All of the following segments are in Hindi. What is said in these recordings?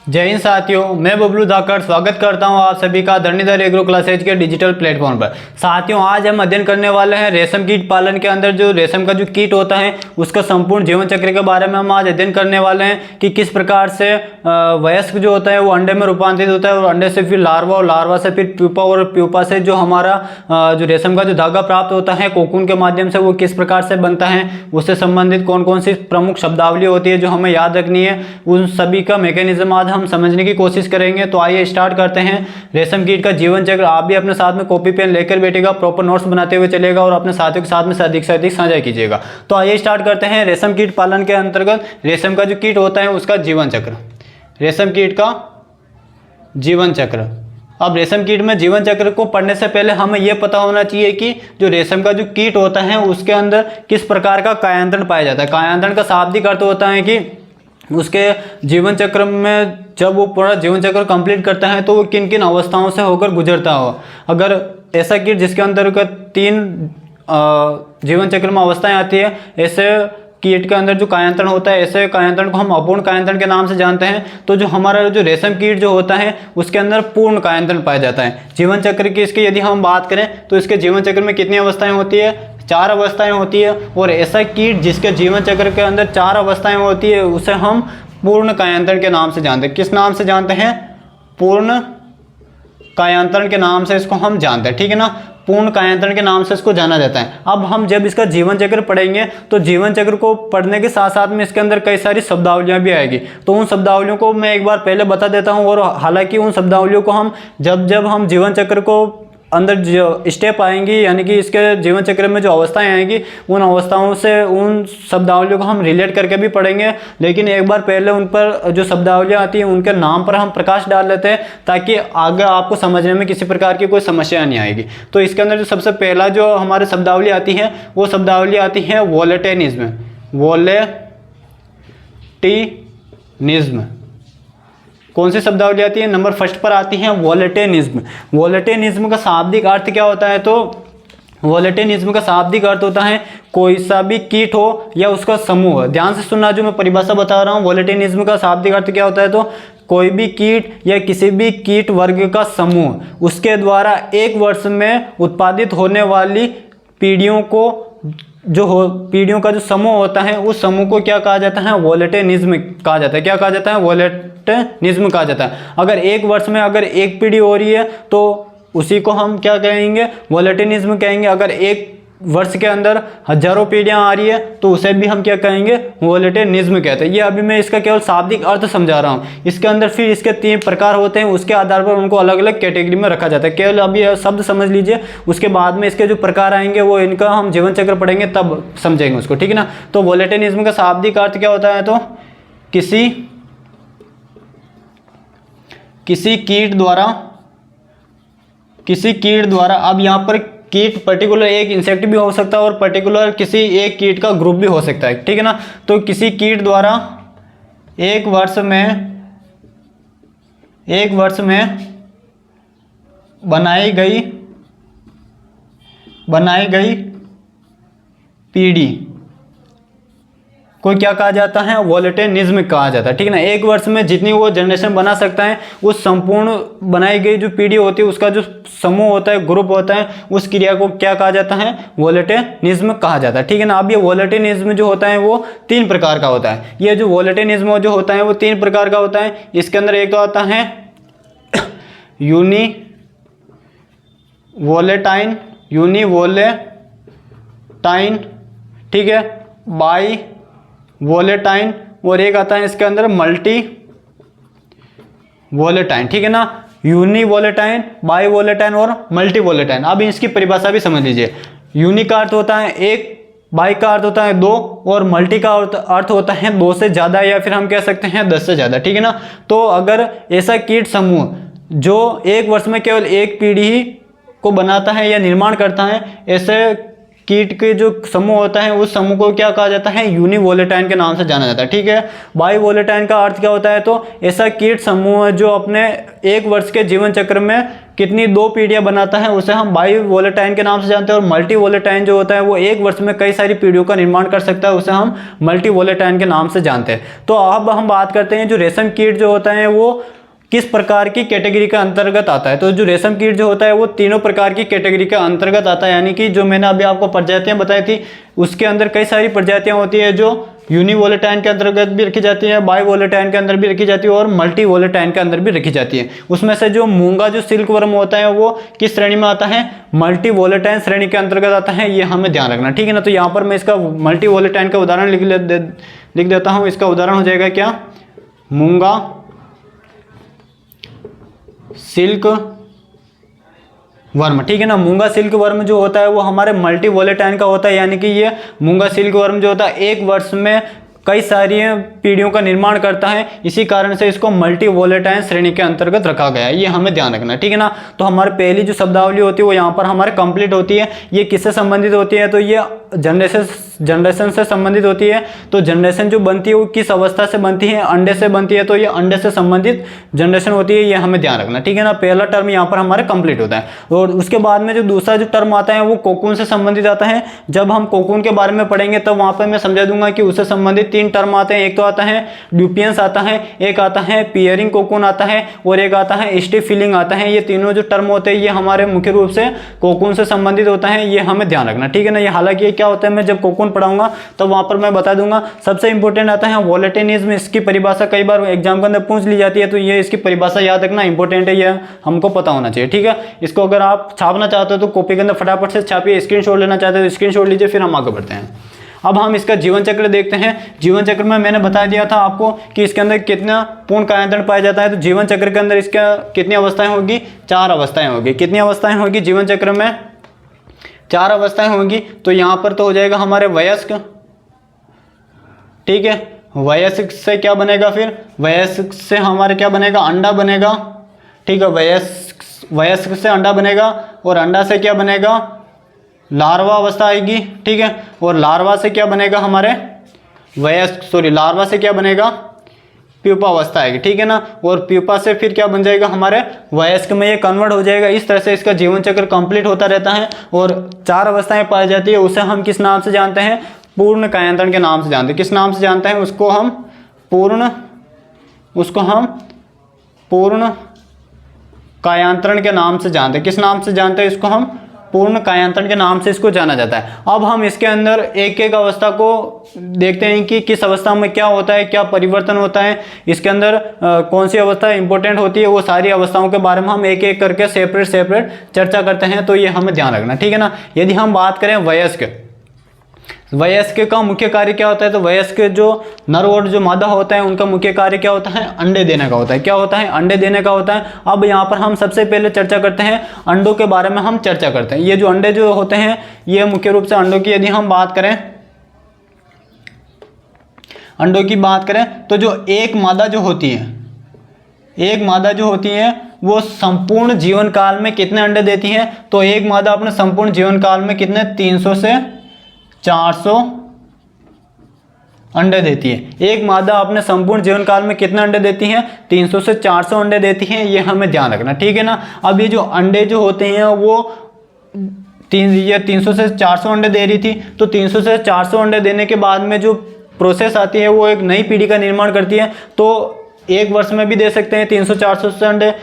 जय हिंद साथियों, मैं बबलू धाकड़ स्वागत करता हूं आप सभी का धरणीधर एग्रो क्लासेज के डिजिटल प्लेटफॉर्म पर। साथियों, आज हम अध्ययन करने वाले हैं रेशम कीट पालन के अंदर जो रेशम का जो कीट होता है उसका संपूर्ण जीवन चक्र के बारे में हम आज अध्ययन करने वाले हैं कि किस प्रकार से वयस्क जो होता है वो अंडे में रूपांतरित होता है और अंडे से फिर लार्वा और लार्वा से फिर प्यूपा और प्यूपा से जो हमारा जो रेशम का जो धागा प्राप्त होता है कोकून के माध्यम से वो किस प्रकार से बनता है, उससे संबंधित कौन कौन सी प्रमुख शब्दावली होती है जो हमें याद रखनी है, उन सभी का मैकेनिज्म आज हम समझने की कोशिश करेंगे। तो आइए स्टार्ट करते हैं रेशम कीट का जीवन चक्र। आप भी अपने साथ में कॉपी पेन लेकर बैठेगा, प्रॉपर नोट्स बनाते हुए चलेगा और अपने साथियों के साथ में से अधिक साझा कीजिएगा। तो आइए स्टार्ट करते हैं रेशम कीट पालन के अंतर्गत रेशम का जो कीट होता है उसका जीवन चक्र। रेशम कीट का जीवन चक्र। अब रेशम कीट में जीवन चक्र को पढ़ने से पहले हमें यह पता होना चाहिए कि जो रेशम का जो कीट होता है उसके अंदर किस प्रकार का कायांतरण पाया जाता है। कायांतरण का शाब्दिक अर्थ होता है कि उसके जीवन चक्र में जब वो पूरा जीवन चक्र कंप्लीट करता है तो वो किन किन अवस्थाओं से होकर गुजरता हो। अगर ऐसा कीट जिसके अंदर का 3 जीवन चक्र में अवस्थाएं आती है, ऐसे कीट के अंदर जो कायांतरण होता है, ऐसे कायांतरण को हम अपूर्ण कायांतरण के नाम से जानते हैं। तो जो हमारा जो रेशम कीट जो होता है उसके अंदर पूर्ण कायांतरण पाया जाता है। जीवन चक्र की इसकी यदि हम बात करें तो इसके जीवन चक्र में कितनी अवस्थाएं होती है? 4 अवस्थाएं होती है। और ऐसा कीट जिसके जीवन चक्र के अंदर 4 अवस्थाएं होती है उसे हम पूर्ण कायांतरण के नाम से जानते हैं। किस नाम से जानते हैं? पूर्ण कायांतरण के नाम से इसको हम जानते हैं, ठीक है ना। पूर्ण कायांतरण के नाम से इसको जाना जाता है। अब हम जब इसका जीवन चक्र पढ़ेंगे तो जीवन चक्र को पढ़ने के साथ साथ में इसके अंदर कई सारी शब्दावलियां भी आएगी। तो उन शब्दावलियों को मैं एक बार पहले बता देता हूं। और हालांकि उन शब्दावलियों को हम जब हम जीवन चक्र को अंदर जो स्टेप आएंगी, यानी कि इसके जीवन चक्र में जो अवस्थाएं आएंगी, उन अवस्थाओं से उन शब्दावलियों को हम रिलेट करके भी पढ़ेंगे। लेकिन एक बार पहले उन पर जो शब्दावलियां आती हैं उनके नाम पर हम प्रकाश डाल लेते हैं ताकि आगे आपको समझने में किसी प्रकार की कोई समस्या नहीं आएगी। तो इसके अंदर जो सबसे पहला जो हमारे शब्दावली आती है वो शब्दावली आती है वोलेटिनिज्म। वोलेटिनिज्म कौन सी शब्दावली आती है? नंबर फर्स्ट पर आती है वोलेटिनिज्म। वोलेटिनिज्म का शाब्दिक अर्थ क्या होता है? तो वोलेटिनिज्म का शाब्दिक अर्थ होता है कोई सा भी कीट हो या उसका समूह। ध्यान से सुनना जो मैं परिभाषा बता रहा हूँ। वोलेटिनिज्म का शाब्दिक अर्थ क्या होता है? तो कोई भी कीट या किसी भी कीट वर्ग का समूह, उसके द्वारा एक वर्ष में उत्पादित होने वाली पीढ़ियों को पीढ़ियों का जो समूह होता है उस समूह को क्या कहा जाता है? वोलेटिनिज्म कहा जाता है। क्या कहा जाता है? वोलेटिनिज्म कहा जाता है। अगर एक वर्ष में अगर एक पीढ़ी हो रही है तो उसी को हम क्या कहेंगे? वोलेटिनिज्म कहेंगे। अगर एक वर्ष के अंदर हजारों पीढ़ियां आ रही है तो उसे भी हम क्या कहेंगे? वोलेटिनिज्म कहते हैं। ये अभी मैं इसका केवल शाब्दिक अर्थ समझा रहा हूँ। इसके अंदर फिर इसके 3 प्रकार होते हैं, उसके आधार पर उनको अलग अलग कैटेगरी में रखा जाता है। केवल अभी शब्द समझ लीजिए, उसके बाद में इसके जो प्रकार आएंगे वो इनका हम जीवन चक्र पढ़ेंगे तब समझेंगे उसको, ठीक है ना। तो वोलेटिनिज्म का शाब्दिक अर्थ क्या होता है? तो किसी कीट द्वारा अब यहाँ पर कीट पर्टिकुलर एक इंसेक्ट भी हो सकता है और पर्टिकुलर किसी एक कीट का ग्रुप भी हो सकता है, ठीक है ना। तो किसी कीट द्वारा एक वर्ष में बनाई गई पीढ़ी को क्या कहा जाता है? वोलेटिनिज्म कहा जाता है, ठीक है ना। एक वर्ष में जितनी वो जनरेशन बना सकता है उस संपूर्ण बनाई गई जो पीढ़ी होती है उसका जो समूह होता है, ग्रुप होता है, उस क्रिया को क्या कहा जाता है? वोलेटिनिज्म कहा जाता है, ठीक है ना। अब ये वोलेटिनिज्म जो होता है वो 3 प्रकार का होता है। ये जो वोलेटिनिज्म जो होता है वो 3 प्रकार का होता है। इसके अंदर एक तो आता है यूनिवोलेटाइन, ठीक है, बाई वोलेटाइन, और एक आता है इसके अंदर मल्टी वोलेटाइन, ठीक है ना। यूनिवोलेटाइन, बाई वोलेटाइन और मल्टी वोलेटाइन। अब इसकी परिभाषा भी समझ लीजिए। यूनि का अर्थ होता है 1, बाई का अर्थ होता है 2 और मल्टी का अर्थ होता है 2 से ज़्यादा या फिर हम कह सकते हैं 10 से ज़्यादा, ठीक है ना। तो अगर ऐसा कीट समूह जो एक वर्ष में केवल एक पीढ़ी को बनाता है या निर्माण करता है, ऐसे कीट के जो समूह होता है उस समूह को क्या कहा जाता है? यूनिवोलेटाइन के नाम से जाना जाता है, ठीक है। बाई वोलेटाइन का अर्थ क्या होता है? तो ऐसा कीट समूह जो अपने एक वर्ष के जीवन चक्र में कितनी 2 पीढ़ियां बनाता है उसे हम बाई वोलेटाइन के नाम से जानते हैं, और मल्टी वोलेटाइन जो होता है वो एक वर्ष में कई सारी पीढ़ियों का निर्माण कर सकता है, उसे हम मल्टी वोलेटाइन के नाम से जानते हैं। तो अब हम बात करते हैं जो रेशम कीट जो होता है वो किस प्रकार की कैटेगरी के अंतर्गत आता है। तो जो रेशम कीट जो होता है वो तीनों प्रकार की कैटेगरी के अंतर्गत आता है, यानी कि जो मैंने अभी आपको प्रजातियां बताई थी उसके अंदर कई सारी प्रजातियां होती है जो यूनिवोलेटाइन के अंतर्गत भी रखी जाती है, बाई वोलेटाइन के अंदर भी रखी जाती है और मल्टी वोलेटाइन के अंदर भी रखी जाती है। उसमें से जो मूंगा जो सिल्क वर्म होता है वो किस श्रेणी में आता है, मल्टी वोलेटाइन श्रेणी के अंतर्गत आता है, ये हमें ध्यान रखना, ठीक है ना। तो यहाँ पर मैं इसका मल्टी वोलेटाइन का उदाहरण लिख देता हूँ। इसका उदाहरण हो जाएगा क्या, मूंगा सिल्क वर्म, ठीक है ना। मूंगा सिल्क वर्म जो होता है वो हमारे मल्टी वोलेटाइन का होता है, यानी कि ये मूंगा सिल्क वर्म जो होता है एक वर्ष में कई सारी पीढ़ियों का निर्माण करता है, इसी कारण से इसको मल्टी वोलेटाइन श्रेणी के अंतर्गत रखा गया है, ये हमें ध्यान रखना है, ठीक है ना। तो हमारे पहली जो शब्दावली होती है वो यहाँ पर हमारे कंप्लीट होती है। ये किससे संबंधित होती है, तो ये जनरेशन से संबंधित होती है। तो जनरेशन जो बनती है वो किस अवस्था से बनती है, अंडे से बनती है, तो ये अंडे से संबंधित जनरेशन होती है, ये हमें ध्यान रखना, ठीक है ना। पहला टर्म यहाँ पर हमारे कंप्लीट होता है। और उसके बाद में जो दूसरा जो टर्म आता है वो कोकून से संबंधित आता है। जब हम कोकून के बारे में पढ़ेंगे तब वहाँ पर मैं समझा दूंगा कि उससे संबंधित 3 टर्म आते हैं। एक तो आता है ड्यूपियंस आता है, एक आता है पियरिंग कोकून आता है, और एक आता है स्टिफ फिलिंग आता है। ये तीनों जो टर्म होते हैं ये हमारे मुख्य रूप से कोकून से संबंधित होता है, ये हमें ध्यान रखना, ठीक है ना। ये हालांकि ये क्या होता है मैं जब कोकून पढ़ाऊंगा तो वहां पर मैं बता दूंगा। सबसे इंपॉर्टेंट आता है वोलेटिनिज्म, इसकी परिभाषा कई बार एग्जाम के अंदर पूछ ली जाती है, तो ये इसकी परिभाषा याद रखना इंपॉर्टेंट है, ये हमको पता होना चाहिए, ठीक है। इसको अगर आप छापना चाहते हो तो कॉपी के अंदर फटाफट से छापिए, स्क्रीनशॉट लेना चाहते हो तो स्क्रीनशॉट लीजिए, फिर हम आगे बढ़ते हैं। अब हम इसका जीवन चक्र देखते हैं। जीवन चक्र में मैंने बता दिया था आपको कि इसके अंदर कितना पूर्ण कायांतरण पाया जाता है। तो जीवन चक्र के अंदर इसका कितनी अवस्थाएं होगी, 4 अवस्थाएं होगी। कितनी अवस्थाएं होगी जीवन चक्र में, 4 अवस्थाएं होंगी। तो यहाँ पर तो हो जाएगा हमारे वयस्क, ठीक है। वयस्क से क्या बनेगा, फिर वयस्क से हमारे क्या बनेगा, अंडा बनेगा, ठीक है। वयस्क से अंडा बनेगा, और अंडा से क्या बनेगा, लार्वा अवस्था आएगी, ठीक है। और लार्वा से क्या बनेगा हमारे लार्वा से क्या बनेगा, प्यूपा अवस्था आएगी, ठीक है ना। और प्यूपा से फिर क्या बन जाएगा हमारे वयस्क में, ये कन्वर्ट हो जाएगा। इस तरह से इसका जीवन चक्र कंप्लीट होता रहता है। और 4 अवस्थाएं पाई जाती है, उसे हम किस नाम से जानते हैं, पूर्ण कायांतरण के नाम से जानते हैं। किस नाम से जानते हैं, उसको हम पूर्ण कायांतरण के नाम से जानते हैं। किस नाम से जानते हैं, इसको हम पूर्ण कायांतरण के नाम से इसको जाना जाता है। अब हम इसके अंदर एक एक अवस्था को देखते हैं कि किस अवस्था में क्या होता है, क्या परिवर्तन होता है, इसके अंदर कौन सी अवस्था इंपॉर्टेंट होती है, वो सारी अवस्थाओं के बारे में हम एक एक करके सेपरेट चर्चा करते हैं। तो ये हमें ध्यान रखना, ठीक है ना। यदि हम बात करें वयस्क का मुख्य कार्य क्या होता है, तो वयस्क जो नर और जो मादा होता है उनका मुख्य कार्य क्या होता है, अंडे देने का होता है। क्या होता है, अंडे देने का होता है। अब यहाँ पर हम सबसे पहले चर्चा करते हैं अंडों के बारे में, हम चर्चा करते हैं। ये जो अंडे जो होते हैं ये मुख्य रूप से अंडों की यदि हम बात करें, अंडों की बात करें तो जो एक मादा जो होती है वो संपूर्ण जीवन काल में कितने अंडे देती है, तो एक मादा अपने संपूर्ण जीवन काल में कितने 300 से 400 अंडे देती है। एक मादा अपने संपूर्ण जीवन काल में कितने अंडे देती हैं, 300 से 400 अंडे देती हैं, ये हमें ध्यान रखना, ठीक है ना। अब ये जो अंडे जो होते हैं वो 300 से 400 अंडे दे रही थी, तो 300 से 400 अंडे देने के बाद में जो प्रोसेस आती है वो एक नई पीढ़ी का निर्माण करती है। तो एक वर्ष में भी दे सकते हैं 300-400 से अंडे,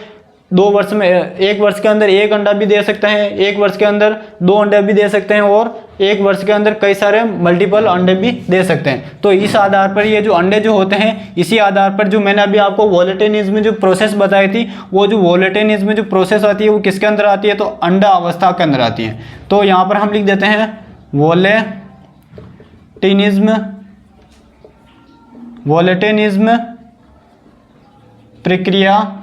2 वर्ष में, 1 वर्ष के अंदर 1 अंडा भी दे सकते हैं, 1 वर्ष के अंदर 2 अंडे भी दे सकते हैं, और 1 वर्ष के अंदर कई सारे मल्टीपल अंडे भी दे सकते हैं। तो इस आधार पर ये जो अंडे जो होते हैं, इसी आधार पर जो मैंने अभी आपको वोलेटिनिज्म में जो प्रोसेस बताई थी, वो जो वोलेटिनिज्म में जो प्रोसेस आती है वो किसके अंदर आती है, तो अंडा अवस्था के अंदर आती है। तो यहाँ पर हम लिख देते हैं वोलेटिनिज्म प्रक्रिया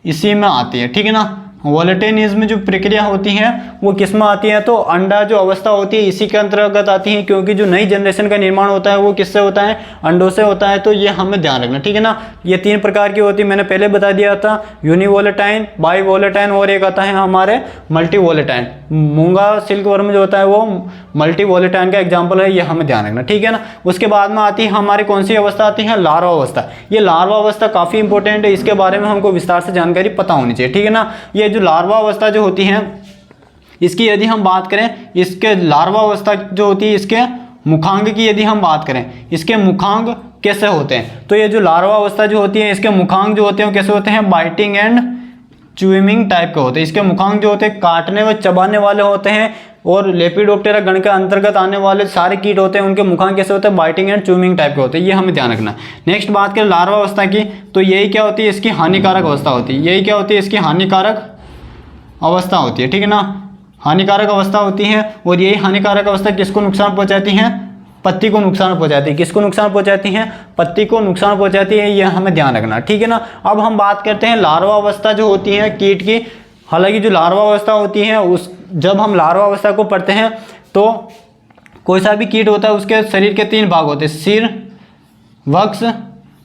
इसी में आती है, ठीक है ना। वोलेटिनिज्म जो प्रक्रिया होती है वो किस में आती है, तो अंडा जो अवस्था होती है इसी के अंतर्गत आती है, क्योंकि जो नई जनरेशन का निर्माण होता है वो किससे होता है, अंडों से होता है। तो ये हमें ध्यान रखना, ठीक है ना। ये 3 प्रकार की होती है, मैंने पहले बता दिया था, यूनिवोलेटाइन, बाईवोलेटाइन और एक आता है हमारे मल्टीवोलेटाइन। मूंगा सिल्क वर्म जो होता है वो मल्टीवोलेटाइन का एग्जाम्पल है, ये हमें ध्यान रखना, ठीक है ना। उसके बाद में आती है हमारी कौन सी अवस्था आती है, लार्वा अवस्था। ये लार्वा अवस्था काफ़ी इंपॉर्टेंट है, इसके बारे में हमको विस्तार से जानकारी पता होनी चाहिए, ठीक है ना। ये जो लार्वा अवस्था जो होती है इसकी यदि हम बात करें, इसके लार्वा अवस्था जो होती है इसके मुखांग की यदि हम बात करें, इसके मुखांग कैसे होते हैं, तो ये जो लार्वा अवस्था जो होती है इसके मुखांग जो होते हैं वो कैसे होते हैं, बाइटिंग एंड च्यूइंग टाइप के होते हैं। इसके मुखांग जो होते हैं काटने व चबाने वाले होते हैं, और लेपिडोप्टेरा गण के अंतर्गत आने वाले सारे कीट होते हैं उनके मुखांग कैसे होते हैं, बाइटिंग एंड च्यूइंग टाइप के होते हैं, ये हमें ध्यान रखना। नेक्स्ट बात करें लार्वा अवस्था की, तो यही क्या होती है, इसकी हानिकारक अवस्था होती है। यही क्या होती है, इसकी हानिकारक अवस्था होती है, ठीक है ना। हानिकारक अवस्था होती है, और यही हानिकारक अवस्था किसको नुकसान पहुंचाती है, पत्ती को नुकसान पहुंचाती है। किसको नुकसान पहुंचाती है, पत्ती को नुकसान पहुंचाती है, यह हमें ध्यान रखना, ठीक है ना। अब हम बात करते हैं लार्वा अवस्था जो होती है कीट की। हालांकि जो लार्वा अवस्था होती है उस जब हम लार्वा अवस्था को पढ़ते हैं तो कोई सा भी कीट होता है उसके शरीर के 3 भाग होते हैं, सिर, वक्ष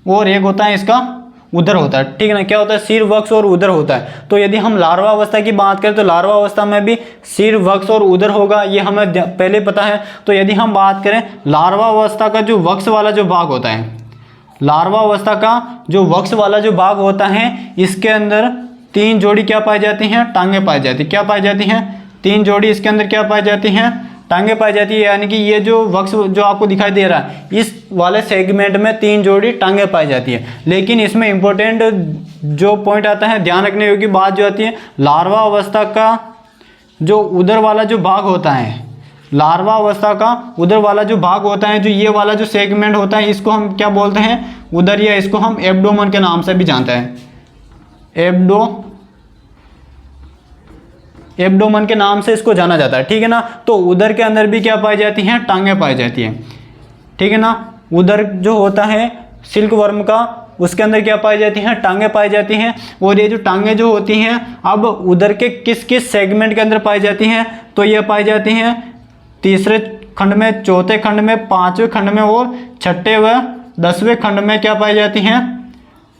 और एक होता है इसका उदर होता है, ठीक है ना। क्या होता है, सिर, वक्ष और उदर होता है। तो यदि हम लार्वा अवस्था की बात करें तो लार्वा अवस्था में भी सिर, वक्ष और उदर होगा, ये हमें पहले पता है। तो यदि हम बात करें लार्वा अवस्था का जो वक्ष वाला जो भाग होता है, लार्वा अवस्था का जो वक्ष वाला जो भाग होता है इसके अंदर 3 जोड़ी क्या पाई जाती हैं, टांगे पाई जाती है। क्या पाई जाती हैं, 3 जोड़ी इसके अंदर क्या पाई जाती हैं, टांगे पाई जाती है। यानी कि ये जो वक्ष जो आपको दिखाई दे रहा है इस वाले सेगमेंट में 3 जोड़ी टांगे पाई जाती है। लेकिन इसमें इंपॉर्टेंट जो पॉइंट आता है, ध्यान रखने योग्य बात जो आती है, लार्वा अवस्था का जो उदर वाला जो भाग होता है, लार्वा अवस्था का उदर वाला जो भाग होता है, जो ये वाला जो सेगमेंट होता है इसको हम क्या बोलते हैं, उदर, या इसको हम एब्डोमेन के नाम से भी जानते हैं। एब्डोमेन के नाम से इसको जाना जाता है, ठीक है ना। तो उदर के अंदर भी क्या पाई जाती हैं, टांगे पाई जाती हैं, ठीक है ना। उदर जो होता है सिल्क वर्म का, उसके अंदर क्या पाई जाती हैं, टांगे पाई जाती हैं। और ये जो टांगे जो होती हैं अब उदर के किस किस सेगमेंट के अंदर पाई जाती हैं, तो ये पाई जाती हैं 3रे खंड में, 4थे खंड में, 5वें खंड में और 6ठे व 10वें खंड में क्या पाई जाती हैं,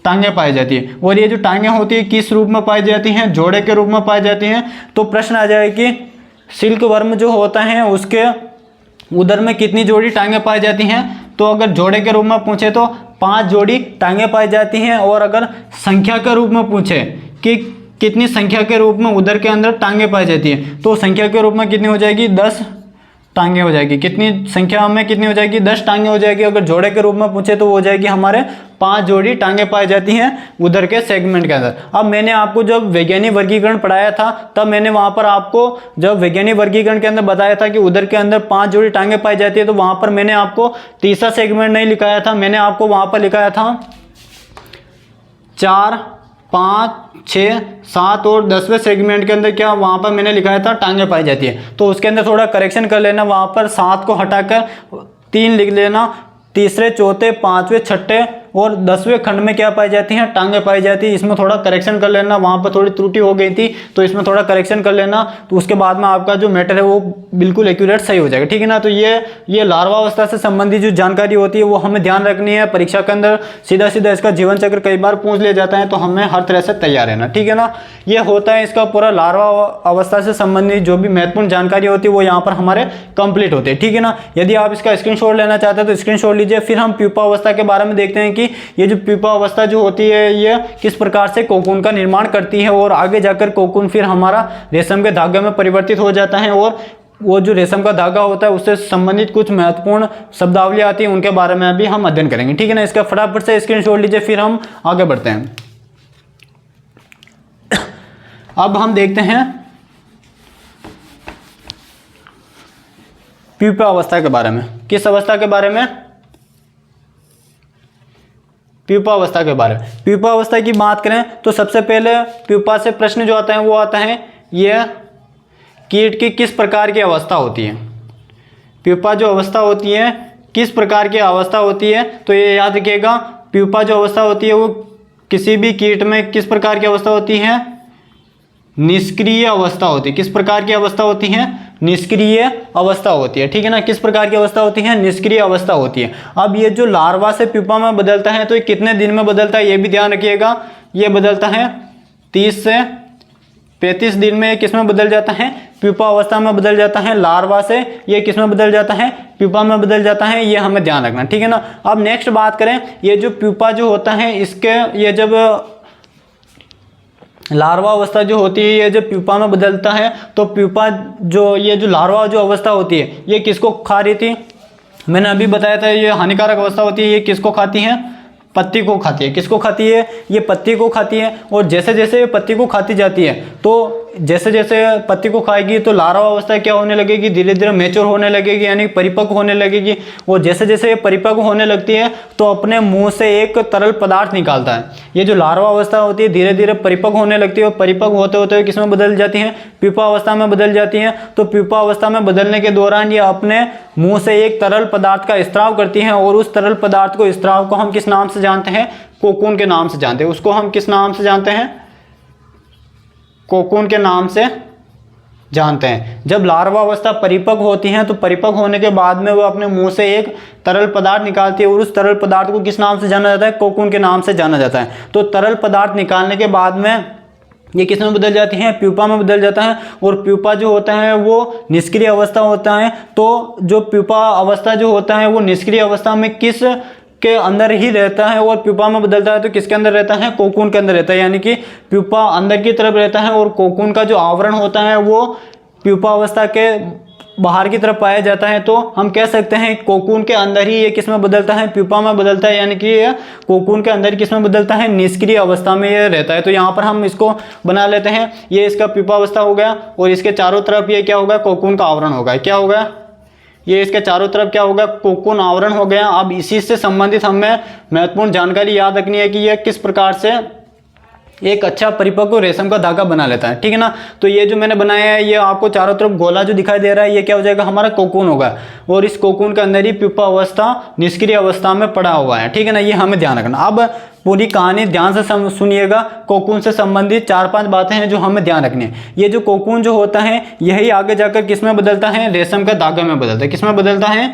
टांगे पाई जाती है। और ये जो टांगे होती है किस रूप में पाई जाती हैं, जोड़े के रूप में पाई जाती हैं। तो प्रश्न आ जाए कि सिल्क वर्म जो होता है उसके उदर में कितनी जोड़ी टांगे पाई जाती हैं, तो अगर जोड़े के रूप में पूछे तो 5 जोड़ी टांगे पाई जाती हैं। और अगर संख्या के रूप में पूछे कि कितनी संख्या के रूप में उदर के अंदर टांगे पाई जाती है, तो संख्या के रूप में कितनी हो जाएगी, 10 टांगे हो जाएगी। कितनी संख्या में कितनी हो जाएगी, 10 टांगे हो जाएगी। अगर जोड़े के रूप में पूछे तो हो जाएगी हमारे 5 जोड़ी टांगे पाई जाती हैं उदर के सेगमेंट के अंदर। अब मैंने आपको जब वैज्ञानिक वर्गीकरण पढ़ाया था तब मैंने वहां पर आपको जब वैज्ञानिक वर्गीकरण के अंदर बताया था कि उदर के अंदर 5 जोड़ी टांगे पाई जाती है, तो वहां पर मैंने आपको तीसरा सेगमेंट नहीं लिखाया था, मैंने आपको वहां पर लिखाया था 4, 5, 6, 7 और 10वें सेगमेंट के अंदर क्या वहाँ पर मैंने लिखाया था टांगे पाई जाती है। तो उसके अंदर थोड़ा करेक्शन कर लेना, वहाँ पर 7 को हटाकर 3 लिख लेना। 3रे, 4थे, 5वें, 6ठे और 10वें खंड में क्या पाई जाती हैं, टांगे पाई जाती है। इसमें थोड़ा करेक्शन कर लेना, वहाँ पर थोड़ी त्रुटि हो गई थी तो इसमें थोड़ा करेक्शन कर लेना, तो उसके बाद में आपका जो मैटर है वो बिल्कुल एक्यूरेट सही हो जाएगा, ठीक है ना। तो ये लार्वा अवस्था से संबंधित जो जानकारी होती है वो हमें ध्यान रखनी है। परीक्षा के अंदर सीधा सीधा इसका जीवन चक्र कई बार पूछ लिया जाता है, तो हमें हर तरह से तैयार रहना, ठीक है ना। ये होता है इसका पूरा लार्वा अवस्था से संबंधित जो भी महत्वपूर्ण जानकारी होती है वो यहाँ पर हमारे कंप्लीट होती है, ठीक है ना। यदि आप इसका स्क्रीनशॉट लेना चाहते हैं तो स्क्रीनशॉट लीजिए। फिर हम प्यूपा अवस्था के बारे में देखते हैं कि ये जो प्यूपा अवस्था जो होती है ये किस प्रकार से कोकून का निर्माण करती है, और आगे जाकर कोकून फिर हमारा रेशम के धागे में परिवर्तित हो जाता है, और वो जो रेशम का धागा होता है उससे संबंधित कुछ महत्वपूर्ण शब्दावली आती है, उनके बारे में भी हम अध्ययन करेंगे, ठीक है ना। इसका फटाफट से स्क्रीनशॉट लीजिए, फिर हम आगे बढ़ते हैं। अब हम देखते हैं प्यूपा अवस्था के बारे में। किस अवस्था के बारे में, प्यूपा अवस्था के बारे में। प्यूपा अवस्था की बात करें तो सबसे पहले प्यूपा से प्रश्न जो आता है वो आता है यह कीट की किस प्रकार की अवस्था होती है। प्यूपा जो अवस्था होती है किस प्रकार की अवस्था होती है, तो ये याद रखिएगा। प्यूपा जो अवस्था होती है वो किसी भी कीट में किस प्रकार की अवस्था होती है, निष्क्रिय अवस्था होती है। किस प्रकार की अवस्था होती है? निष्क्रिय अवस्था होती है, ठीक है ना। किस प्रकार की अवस्था होती है? निष्क्रिय अवस्था होती है। अब ये जो लार्वा से प्यूपा में बदलता है तो ये कितने दिन में बदलता है ये भी ध्यान रखिएगा। ये बदलता है 30 से 35 दिन में। किस में बदल जाता है? प्यूपा अवस्था में बदल जाता है। लार्वा से ये किस में बदल जाता है? प्यूपा में बदल जाता है। ये हमें ध्यान रखना, ठीक है ना। अब नेक्स्ट बात करें, ये जो प्यूपा जो होता है इसके, ये जब लार्वा अवस्था जो होती है ये जब प्यूपा में बदलता है तो प्यूपा जो, ये जो लार्वा जो अवस्था होती है ये किसको खा रही थी? मैंने अभी बताया था ये हानिकारक अवस्था होती है। ये किसको खाती है? पत्ती को खाती है। किसको खाती है? ये पत्ती को खाती है। और जैसे जैसे ये पत्ती को खाती जाती है तो जैसे जैसे पत्ती को खाएगी तो लार्वा अवस्था क्या होने लगेगी? धीरे धीरे मैच्योर होने लगेगी, यानी परिपक्व होने लगेगी। और जैसे जैसे ये परिपक्व होने लगती है तो अपने मुंह से एक तरल पदार्थ निकालता है। ये जो लार्वा अवस्था होती है धीरे धीरे परिपक्व होने लगती है और परिपक्व होते होते किस में बदल जाती है? प्यूपा अवस्था में बदल जाती है। तो प्यूपा अवस्था में बदलने के दौरान ये अपने मुंह से एक तरल पदार्थ का स्त्राव करती है और उस तरल पदार्थ को, स्त्राव को हम किस नाम से जानते हैं? कोकून के नाम से जानते हैं। उसको हम किस नाम से जानते हैं? कोकून के नाम से जानते हैं। जब लार्वा अवस्था परिपक्व होती है तो परिपक्व होने के बाद में वो अपने मुंह से एक तरल पदार्थ निकालती है और उस तरल पदार्थ को किस नाम से जाना जाता है? कोकून के नाम से जाना जाता है। तो तरल पदार्थ निकालने के बाद में ये किस में बदल जाती है? प्यूपा में बदल जाता है। और प्यूपा जो होता है वो निष्क्रिय अवस्था होता है। तो जो प्यूपा अवस्था जो होता है वो निष्क्रिय अवस्था में किस के अंदर ही रहता है और प्यूपा में बदलता है तो किसके अंदर रहता है? कोकून के अंदर रहता है। यानी कि प्यूपा अंदर की तरफ रहता है और कोकून का जो आवरण होता है वो प्यूपा अवस्था के बाहर की तरफ पाया जाता है। तो हम कह सकते हैं कोकून के अंदर ही ये किस में बदलता है? प्यूपा में बदलता है। यानी कि ये कोकून के अंदर किस में बदलता है? निष्क्रिय अवस्था में ये रहता है। तो यहाँ पर हम इसको बना लेते हैं। ये इसका प्यूपा अवस्था हो गया और इसके चारों तरफ ये क्या होगा? कोकून का आवरण होगा। क्या होगा? ये इसके चारों तरफ क्या होगा? कोकून आवरण हो गया। अब इसी से संबंधित हमें महत्वपूर्ण जानकारी याद रखनी है कि यह किस प्रकार से एक अच्छा परिपक्व रेशम का धागा बना लेता है, ठीक है ना। तो ये जो मैंने बनाया है ये आपको चारों तरफ गोला जो दिखाई दे रहा है ये क्या हो जाएगा? हमारा कोकून होगा। और इस कोकून के अंदर ही प्यूपा अवस्था निष्क्रिय अवस्था में पड़ा हुआ है, ठीक है ना। ये हमें ध्यान रखना। अब पूरी कहानी ध्यान से सुनिएगा। कोकून से संबंधित 4-5 बातें हैं जो हमें ध्यान रखनी है। ये जो कोकून जो होता है यही आगे जाकर किस में बदलता है? रेशम का धागा में बदलता है। किस में बदलता है?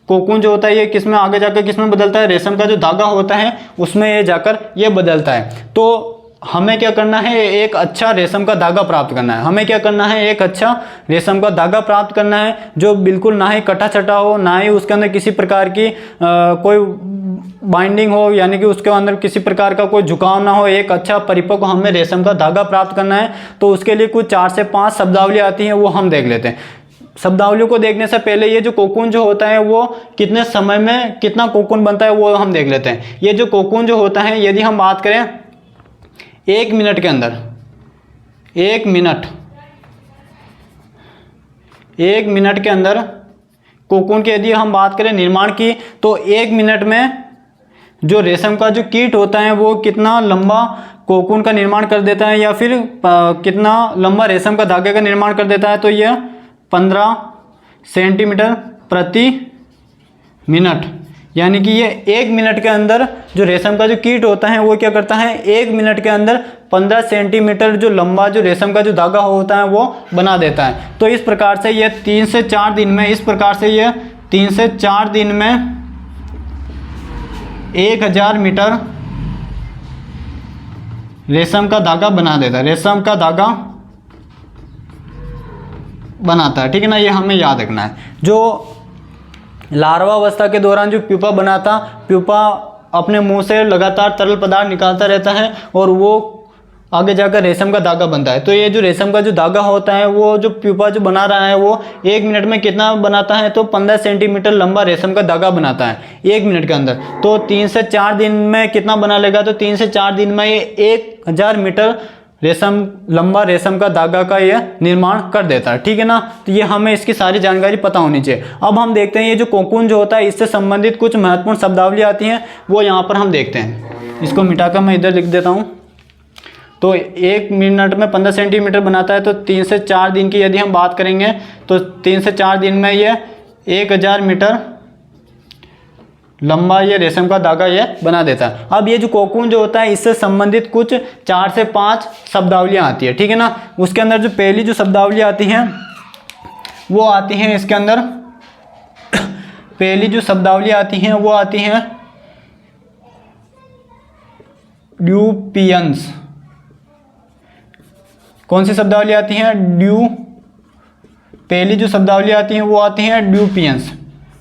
कोकून जो होता है ये किस में आगे जाकर किस में बदलता है? रेशम का जो धागा होता है उसमें ये जाकर ये बदलता है। तो हमें क्या करना है? एक अच्छा रेशम का धागा प्राप्त करना है। हमें क्या करना है? एक अच्छा रेशम का धागा प्राप्त करना है जो बिल्कुल ना ही कटा छटा हो, ना ही उसके अंदर किसी प्रकार की कोई बाइंडिंग हो, यानी कि उसके अंदर किसी प्रकार का कोई झुकाव ना हो। एक अच्छा परिपक्व हमें रेशम का धागा प्राप्त करना है। तो उसके लिए कुछ 4 से 5 शब्दावली आती हैं, वो हम देख लेते हैं। शब्दावलियों को देखने से पहले ये जो कोकून जो होता है वो कितने समय में कितना कोकून बनता है वो हम देख लेते हैं। ये जो कोकून जो होता है यदि हम बात करें 1 मिनट के अंदर, 1 मिनट के अंदर कोकून की यदि हम बात करें निर्माण की तो 1 मिनट में जो रेशम का जो कीट होता है वो कितना लंबा कोकून का निर्माण कर देता है या फिर कितना लंबा रेशम का धागे का निर्माण कर देता है? तो यह 15 सेंटीमीटर प्रति मिनट। यानी कि ये 1 मिनट के अंदर जो रेशम का जो कीट होता है वो क्या करता है? 1 मिनट के अंदर 15 सेंटीमीटर जो लंबा जो रेशम का जो धागा होता है वो बना देता है। तो इस प्रकार से ये 3 से 4 दिन में, इस प्रकार से ये 3 से 4 दिन में 1000 मीटर रेशम का धागा बना देता है, रेशम का धागा बनाता है, ठीक है ना। ये हमें याद रखना है। जो लार्वा अवस्था के दौरान जो प्यूपा बनाता, प्यूपा अपने मुंह से लगातार तरल पदार्थ निकालता रहता है और वो आगे जाकर रेशम का धागा बनता है। तो ये जो रेशम का जो धागा होता है वो जो प्यूपा जो बना रहा है वो 1 मिनट में कितना बनाता है? तो 15 सेंटीमीटर लंबा रेशम का धागा बनाता है 1 मिनट के अंदर। तो 3 से 4 दिन में कितना बना लेगा? तो 3 से 4 दिन में ये 1000 मीटर लंबा रेशम का धागा का ये निर्माण कर देता है, ठीक है ना। तो ये हमें इसकी सारी जानकारी पता होनी चाहिए। अब हम देखते हैं ये जो कोकून जो होता है इससे संबंधित कुछ महत्वपूर्ण शब्दावली आती हैं, वो यहाँ पर हम देखते हैं। इसको मिटाकर मैं इधर लिख देता हूँ। तो 1 मिनट में 15 सेंटीमीटर बनाता है। तो 3 से 4 दिन की यदि हम बात करेंगे तो 3 से 4 दिन में ये 1000 मीटर लंबा ये रेशम का धागा ये बना देता है। अब ये जो कोकून जो होता है इससे संबंधित कुछ 4 से 5 शब्दावलियाँ आती है, ठीक है ना। उसके अंदर जो पहली जो शब्दावली आती हैं वो आती हैं इसके अंदर, पहली जो शब्दावली आती हैं वो आती हैं ड्यूपियंस। कौन सी शब्दावली आती हैं? पहली जो शब्दावली आती हैं वो आती हैं ड्यूपियंस।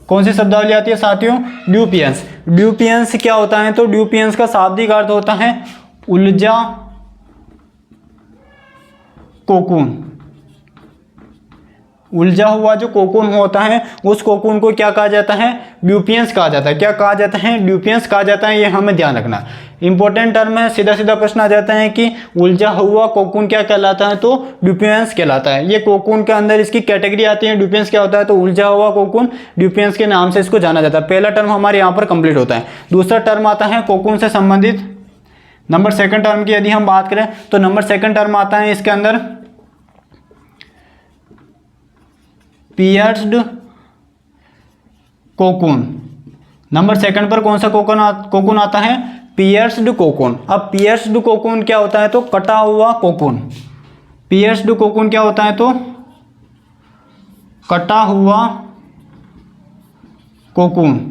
कौन सी शब्दावली आती है साथियों? ड्यूपियंस। ड्यूपियंस क्या होता है? तो ड्यूपियंस का शाब्दिक अर्थ होता है उलझा कोकून। उलझा हुआ जो कोकून होता है उस कोकून को क्या कहा जाता है? ड्यूपियंस कहा जाता है। क्या कहा जाता है? ड्यूपियंस कहा जाता है। ये हमें ध्यान रखना, इंपॉर्टेंट टर्म है। सीधा सीधा प्रश्न आ जाता है कि उलझा हुआ कोकून क्या कहलाता है? तो ड्यूपियंस कहलाता है। ये कोकून के अंदर इसकी कैटेगरी आती है। ड्यूपियंस क्या होता है? तो उलझा हुआ कोकून, ड्यूपियंस के नाम से इसको जाना जाता है। पहला टर्म हमारे यहाँ पर कंप्लीट होता है। दूसरा टर्म आता है कोकून से संबंधित। नंबर सेकंड टर्म की यदि हम बात करें तो नंबर सेकंड टर्म आता है इसके अंदर पियर्स्ड कोकून। नंबर सेकंड पर कौन सा कोकून आता है? Pierced cocoon. अब पियर्स्ड कोकून क्या होता है? तो कटा हुआ कोकून। पियर्स्ड कोकून क्या होता है? तो कटा हुआ कोकून।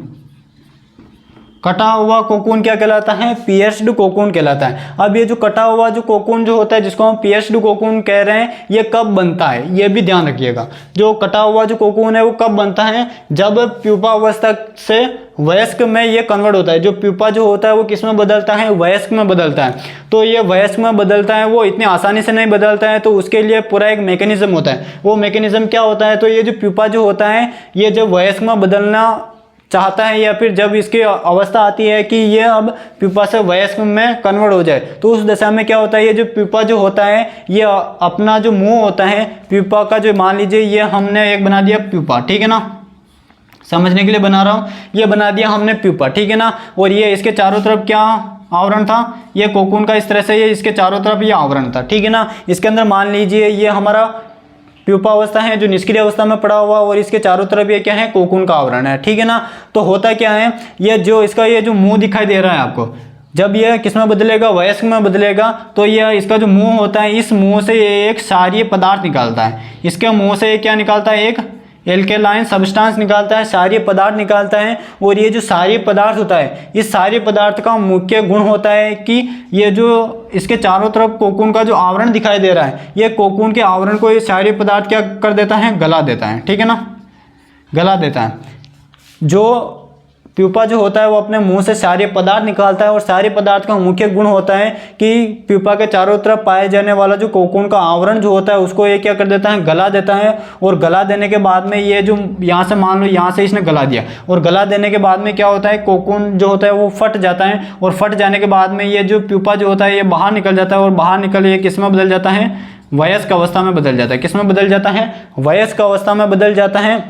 कटा हुआ कोकून क्या कहलाता है? पियर्स्ड कोकून कहलाता है। अब ये जो कटा हुआ जो कोकून जो होता है जिसको हम पियर्स्ड कोकून कह रहे हैं, ये कब बनता है ये भी ध्यान रखिएगा। जो कटा हुआ जो कोकून है वो कब बनता है? जब प्यूपा अवस्था से वयस्क में ये कन्वर्ट होता है। जो प्यूपा जो होता है वो किस में बदलता है? वयस्क में बदलता है। तो ये वयस्क में बदलता है, वो इतनी आसानी से नहीं बदलता है, तो उसके लिए पूरा एक मैकेनिज्म होता है। वो मैकेनिज्म क्या होता है? तो ये जो प्यूपा जो होता है ये जब वयस्क में बदलना चाहता है या फिर जब इसकी अवस्था आती है कि ये अब प्यूपा से वयस्क में कन्वर्ट हो जाए, तो उस दशा में क्या होता है? ये जो प्यूपा जो होता है ये अपना जो मुंह होता है प्यूपा का, जो मान लीजिए ये हमने एक बना दिया प्यूपा, ठीक है ना, समझने के लिए बना रहा हूँ, ये बना दिया हमने प्यूपा, ठीक है ना। और ये इसके चारों तरफ क्या आवरण था? ये कोकून का इस तरह से ये इसके चारों तरफ ये आवरण था, ठीक है ना। इसके अंदर मान लीजिए ये हमारा प्यूपा अवस्था है जो निष्क्रिय अवस्था में पड़ा हुआ, और इसके चारों तरफ ये क्या है? कोकून का आवरण है, ठीक है ना। तो होता क्या है? ये जो इसका ये जो मुंह दिखाई दे रहा है आपको, जब ये किस में बदलेगा? वयस्क में बदलेगा, तो ये इसका जो मुंह होता है इस मुंह से ये एक क्षारीय पदार्थ निकालता है। इसके मुंह से ये क्या निकालता है? एक एल्केलाइन सब्सटेंस निकालता है, क्षारीय पदार्थ निकालता है। और ये जो क्षारीय पदार्थ होता है, इस क्षारीय पदार्थ का मुख्य गुण होता है कि ये जो इसके चारों तरफ कोकून का जो आवरण दिखाई दे रहा है, ये कोकून के आवरण को ये क्षारीय पदार्थ क्या कर देता है? गला देता है, ठीक है ना, गला देता है। जो प्यूपा जो होता है वो अपने मुंह से क्षारीय पदार्थ निकालता है, और क्षारीय पदार्थ का मुख्य गुण होता है कि प्यूपा के चारों तरफ पाए जाने वाला जो कोकून का आवरण जो होता है उसको ये क्या कर देता है? गला देता है। और गला देने के बाद में ये जो यहाँ से मान लो यहाँ से इसने गला दिया, और गला देने के बाद में क्या होता है? कोकून जो होता है वो फट जाता है, और फट जाने के बाद में ये जो प्यूपा जो होता है ये बाहर निकल जाता है, और बाहर निकल ये किस में बदल जाता है? वयस्क अवस्था में बदल जाता है। किस में बदल जाता है? वयस्क अवस्था में बदल जाता है।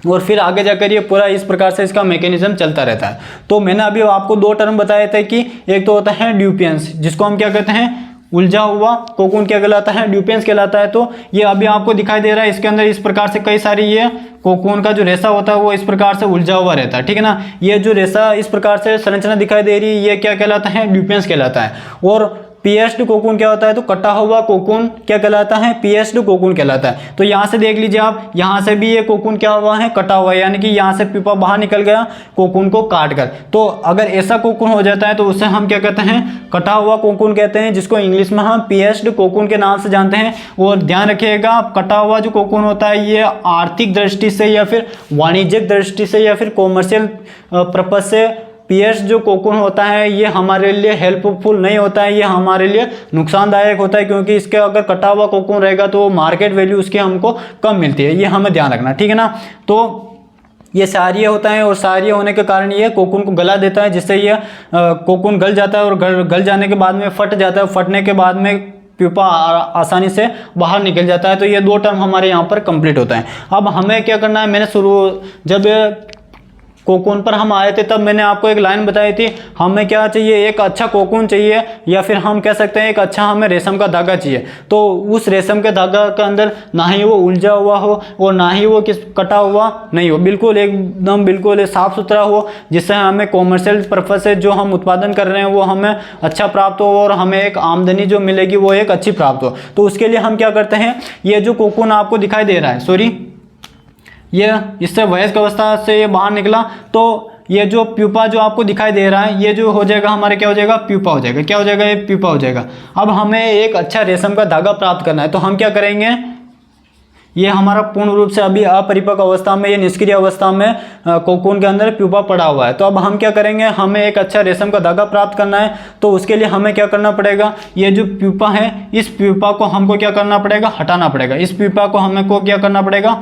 और फिर आगे जाकर ये पूरा इस प्रकार से इसका मैकेनिज्म चलता रहता है। तो मैंने अभी आपको दो टर्म बताए थे कि एक तो होता है ड्यूपियंस, जिसको हम क्या कहते हैं? उलझा हुआ कोकून क्या कहलाता है? ड्यूपियंस कहलाता है। तो ये अभी आपको दिखाई दे रहा है, इसके अंदर इस प्रकार से कई सारी ये कोकून का जो रेशा होता है वो इस प्रकार से उलझा हुआ रहता है, ठीक है ना। ये जो रेशा इस प्रकार से संरचना दिखाई दे रही है ये क्या कहलाता है? ड्यूपियंस कहलाता है। और पियर्स्ड कोकून क्या होता है? तो कटा हुआ कोकून क्या कहलाता है? पियर्स्ड कोकून कहलाता है। तो यहाँ से देख लीजिए आप, यहाँ से भी ये कोकून क्या हुआ है? कटा हुआ है, यानी कि यहाँ से प्यूपा बाहर निकल गया कोकून को काट कर। तो अगर ऐसा कोकून हो जाता है तो उसे हम क्या कहते हैं? कटा हुआ कोकून कहते हैं, जिसको इंग्लिश में हम पियर्स्ड कोकून के नाम से जानते हैं। और ध्यान रखिएगा, कटा हुआ जो कोकून होता है ये आर्थिक दृष्टि से या फिर वाणिज्यिक दृष्टि से या फिर कॉमर्शियल पर्पज से पियर्स जो कोकून होता है ये हमारे लिए हेल्पफुल नहीं होता है, ये हमारे लिए नुकसानदायक होता है, क्योंकि इसके अगर कटा हुआ कोकून रहेगा तो मार्केट वैल्यू उसकी हमको कम मिलती है। ये हमें ध्यान रखना, ठीक है ना। तो ये क्षारीय होता है, और क्षारीय होने के कारण ये कोकून को गला देता है, जिससे ये कोकून गल जाता है, और गल जाने के बाद में फट जाता है। फटने के बाद में प्यूपा आसानी से बाहर निकल जाता है। तो ये दो टर्म हमारे यहाँ पर कंप्लीट होता है। अब हमें क्या करना है? मैंने जब कोकून पर हम आए थे तब मैंने आपको एक लाइन बताई थी, हमें क्या चाहिए, एक अच्छा कोकून चाहिए, या फिर हम कह सकते हैं एक अच्छा हमें रेशम का धागा चाहिए। तो उस रेशम के धागा के अंदर ना ही वो उलझा हुआ हो और ना ही वो कटा हुआ नहीं हो, बिल्कुल एकदम बिल्कुल साफ सुथरा हो, जिससे हमें कॉमर्शियल पर्पज से जो हम उत्पादन कर रहे हैं वो हमें अच्छा प्राप्त हो और हमें एक आमदनी जो मिलेगी वो एक अच्छी प्राप्त हो। तो उसके लिए हम क्या करते हैं, ये जो कोकून आपको दिखाई दे रहा है, सॉरी ये इससे वयस्क अवस्था से ये बाहर निकला, तो ये जो प्यूपा जो आपको दिखाई दे रहा है ये जो हो जाएगा हमारे क्या हो जाएगा, प्यूपा हो जाएगा। क्या हो जाएगा, ये प्यूपा हो जाएगा। अब हमें एक अच्छा रेशम का धागा प्राप्त करना है, तो हम क्या करेंगे, ये हमारा पूर्ण रूप से अभी अपरिपक्व अवस्था में, ये निष्क्रिय अवस्था में कोकून के अंदर प्यूपा पड़ा हुआ है। तो अब हम क्या करेंगे, हमें एक अच्छा रेशम का धागा प्राप्त करना है, तो उसके लिए हमें क्या करना पड़ेगा, ये जो प्यूपा है इस प्यूपा को हमको क्या करना पड़ेगा, हटाना पड़ेगा। इस प्यूपा को हमें को क्या करना पड़ेगा,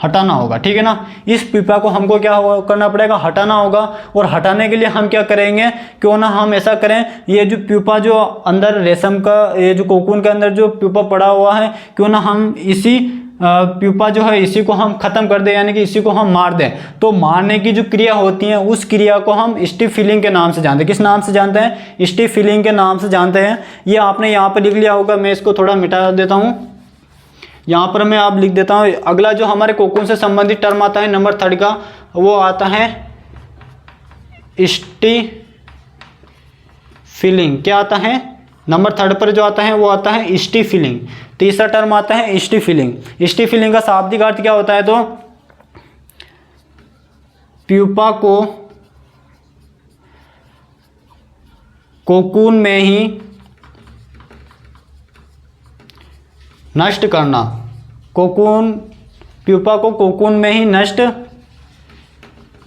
हटाना होगा, ठीक है ना। इस प्यूपा को हमको क्या करना पड़ेगा, हटाना होगा। और हटाने के लिए हम क्या करेंगे, क्यों ना हम ऐसा करें, ये जो प्यूपा जो अंदर रेशम का, ये जो कोकून के अंदर जो प्यूपा पड़ा हुआ है, क्यों ना हम इसी प्यूपा जो है इसी को हम खत्म कर दें, यानी कि इसी को हम मार दें। तो मारने की जो क्रिया होती है उस क्रिया को हम स्टिफ फिलिंग के नाम से जानते हैं। किस नाम से जानते हैं, स्टिफ फिलिंग के नाम से जानते हैं। ये आपने यहाँ पर लिख लिया होगा, मैं इसको थोड़ा मिटा देता हूँ, यहाँ पर मैं आप लिख देता हूँ। अगला जो हमारे कोकून से संबंधित टर्म आता है नंबर 3 का, वो आता है स्टिफ फिलिंग। क्या आता है, नंबर 3 पर जो आता है वो आता है स्टिफ फिलिंग। तीसरा टर्म आता है स्टिफ फिलिंग। स्टिफ फिलिंग का शाब्दिक अर्थ क्या होता है, तो प्यूपा को कोकून में ही नष्ट करना, कोकून प्यूपा को कोकून में ही नष्ट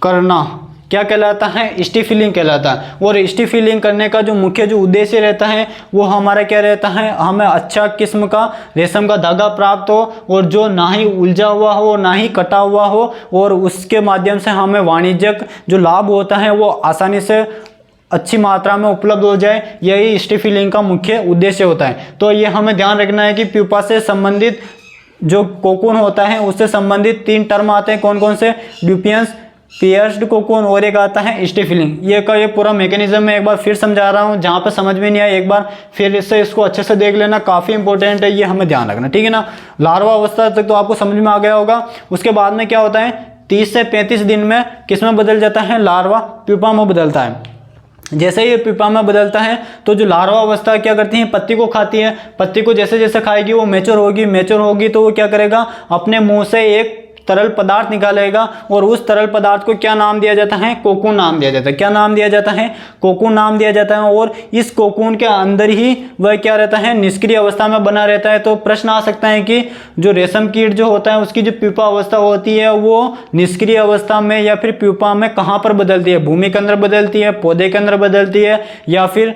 करना क्या कहलाता है, स्टिफ फिलिंग कहलाता है। और स्टिफ फिलिंग करने का जो मुख्य जो उद्देश्य रहता है वो हमारा क्या रहता है, हमें अच्छा किस्म का रेशम का धागा प्राप्त हो और जो ना ही उलझा हुआ हो ना ही कटा हुआ हो, और उसके माध्यम से हमें वाणिज्यिक जो लाभ होता है वो आसानी से अच्छी मात्रा में उपलब्ध हो जाए। यही स्टिफ फिलिंग का मुख्य उद्देश्य होता है। तो ये हमें ध्यान रखना है कि प्यूपा से संबंधित जो कोकून होता है उससे संबंधित 3 टर्म आते हैं। कौन कौन से, ड्यूपियंस, पियर्स्ड कोकून और एक आता है स्टिफ फिलिंग। ये का ये पूरा मैकेनिज्म मैं एक बार फिर समझा रहा हूँ, जहाँ पे समझ में नहीं आया एक बार फिर इससे इसको अच्छे से देख लेना, काफ़ी इंपॉर्टेंट है, ये हमें ध्यान रखना, ठीक है ना। लार्वा अवस्था तक तो आपको समझ में आ गया होगा। उसके बाद में क्या होता है, 30 से 35 दिन में किस में बदल जाता है, लार्वा प्यूपा में बदलता है। जैसे ही प्यूपा में बदलता है तो जो लार्वा अवस्था क्या करती है, पत्ती को खाती है। पत्ती को जैसे जैसे खाएगी वो मैच्योर होगी तो वो क्या करेगा, अपने मुंह से एक तरल पदार्थ निकालेगा और उस तरल पदार्थ को क्या नाम दिया जाता है, कोकून नाम दिया जाता है। क्या नाम दिया जाता है, कोकून नाम दिया जाता है। और इस कोकून के अंदर ही वह क्या रहता है, निष्क्रिय अवस्था में बना रहता है। तो प्रश्न आ सकता है कि जो रेशम कीट जो होता है उसकी जो प्यूपा अवस्था होती है वो निष्क्रिय अवस्था में या फिर प्यूपा में कहाँ पर बदलती है, भूमि के अंदर बदलती है, पौधे के अंदर बदलती है, या फिर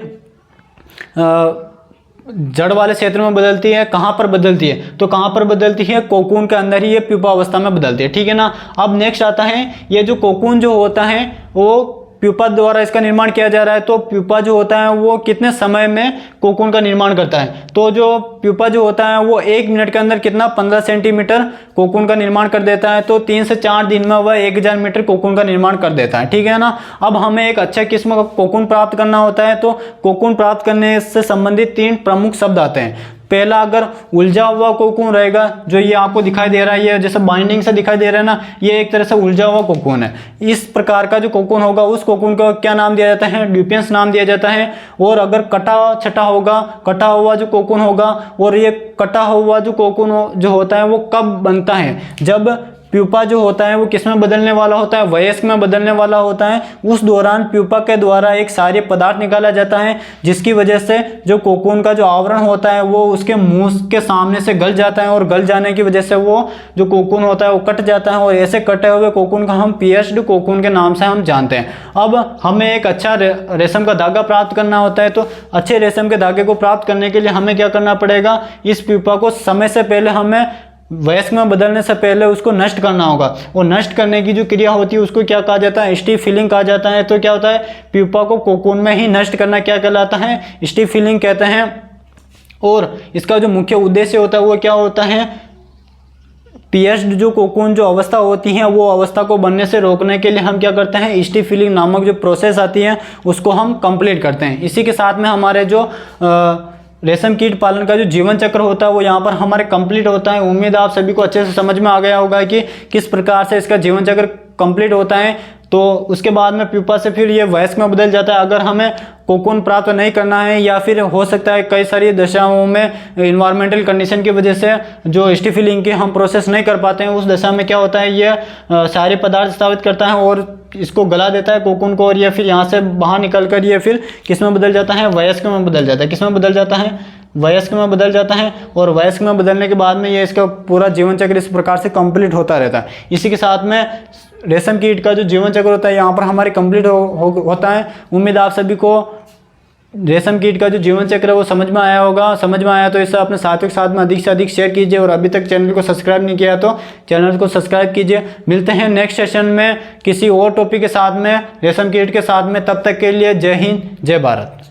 जड़ वाले क्षेत्र में बदलती है, कहाँ पर बदलती है, तो कहाँ पर बदलती है, कोकून के अंदर ही ये प्यूपा अवस्था में बदलती है, ठीक है ना। अब नेक्स्ट आता है, ये जो कोकून जो होता है वो प्यूपा द्वारा इसका निर्माण किया जा रहा है। तो प्यूपा जो होता है वो कितने समय में कोकून का निर्माण करता है, तो जो प्यूपा जो होता है वो 1 मिनट के अंदर कितना 15 सेंटीमीटर कोकून का निर्माण कर देता है। तो 3 से 4 दिन में वह 1000 मीटर कोकून का निर्माण कर देता है, ठीक है ना। अब हमें एक अच्छा किस्म का कोकून प्राप्त करना होता है, तो कोकून प्राप्त करने से संबंधित 3 प्रमुख शब्द आते हैं। पहला, अगर उलझा हुआ कोकून रहेगा, जो ये आपको दिखाई दे रहा है, ये जैसे बाइंडिंग से दिखाई दे रहा है ना, ये एक तरह से उलझा हुआ कोकून है। इस प्रकार का जो कोकून होगा उस कोकून को क्या नाम दिया जाता है, ड्यूपियंस नाम दिया जाता है। और अगर कटा छटा होगा, कटा हुआ जो कोकून होगा, और ये कटा हुआ जो कोकून जो होता है वो कब बनता है, जब प्यूपा जो होता है वो किस में बदलने वाला होता है, वयस्क में बदलने वाला होता है। उस दौरान प्यूपा के द्वारा एक सारे पदार्थ निकाला जाता है, जिसकी वजह से जो कोकून का जो आवरण होता है वो उसके मुंह के सामने से गल जाता है, और गल जाने की वजह से वो जो कोकून होता है वो कट जाता है। और ऐसे कटे हुए कोकून का हम पियर्स्ड कोकून के नाम से हम जानते हैं। अब हमें एक अच्छा रेशम का धागा प्राप्त करना होता है, तो अच्छे रेशम के धागे को प्राप्त करने के लिए हमें क्या करना पड़ेगा, इस प्यूपा को समय से पहले, हमें वयस्क में बदलने से पहले उसको नष्ट करना होगा। और नष्ट करने की जो क्रिया होती है उसको क्या कहा जाता है, स्टिफ फिलिंग कहा जाता है। तो क्या होता है, प्यूपा को कोकून में ही नष्ट करना क्या कहलाता है, स्टिफ फिलिंग कहते हैं। और इसका जो मुख्य उद्देश्य होता है वो क्या होता है, पियर्स्ड जो कोकून जो अवस्था होती है वो अवस्था को बनने से रोकने के लिए हम क्या करते हैं, स्टिफ फिलिंग नामक जो प्रोसेस आती है उसको हम कंप्लीट करते हैं। इसी के साथ में हमारे जो रेशम कीट पालन का जो जीवन चक्र होता है वो यहाँ पर हमारे कंप्लीट होता है। उम्मीद आप सभी को अच्छे से समझ में आ गया होगा कि किस प्रकार से इसका जीवन चक्र कंप्लीट होता है। तो उसके बाद में प्यूपा से फिर ये वयस्क में बदल जाता है। अगर हमें कोकून प्राप्त नहीं करना है या फिर हो सकता है कई सारी दशाओं में इन्वायरमेंटल कंडीशन की वजह से जो स्टिफ फिलिंग की हम प्रोसेस नहीं कर पाते हैं, उस दशा में क्या होता है, ये सारे पदार्थ स्थापित करता है और इसको गला देता है कोकून को, और ये फिर यहाँ से बाहर निकल कर ये फिर किस में बदल जाता है, वयस्क में बदल जाता है। किस में बदल जाता है, वयस्क में बदल जाता है। और वयस्क में बदलने के बाद में ये इसका पूरा जीवन चक्र इस प्रकार से कंप्लीट होता रहता है। इसी के साथ में रेशम कीट का जो जीवन चक्र होता है यहाँ पर हमारे कंप्लीट होता है। उम्मीद आप सभी को रेशम कीट का जो जीवन चक्र है वो समझ में आया होगा। समझ में आया तो इसे अपने साथियों के साथ में अधिक से अधिक शेयर कीजिए, और अभी तक चैनल को सब्सक्राइब नहीं किया तो चैनल को सब्सक्राइब कीजिए। मिलते हैं नेक्स्ट सेशन में किसी और टॉपिक के साथ में, रेशम कीट के साथ में। तब तक के लिए जय हिंद, जय भारत।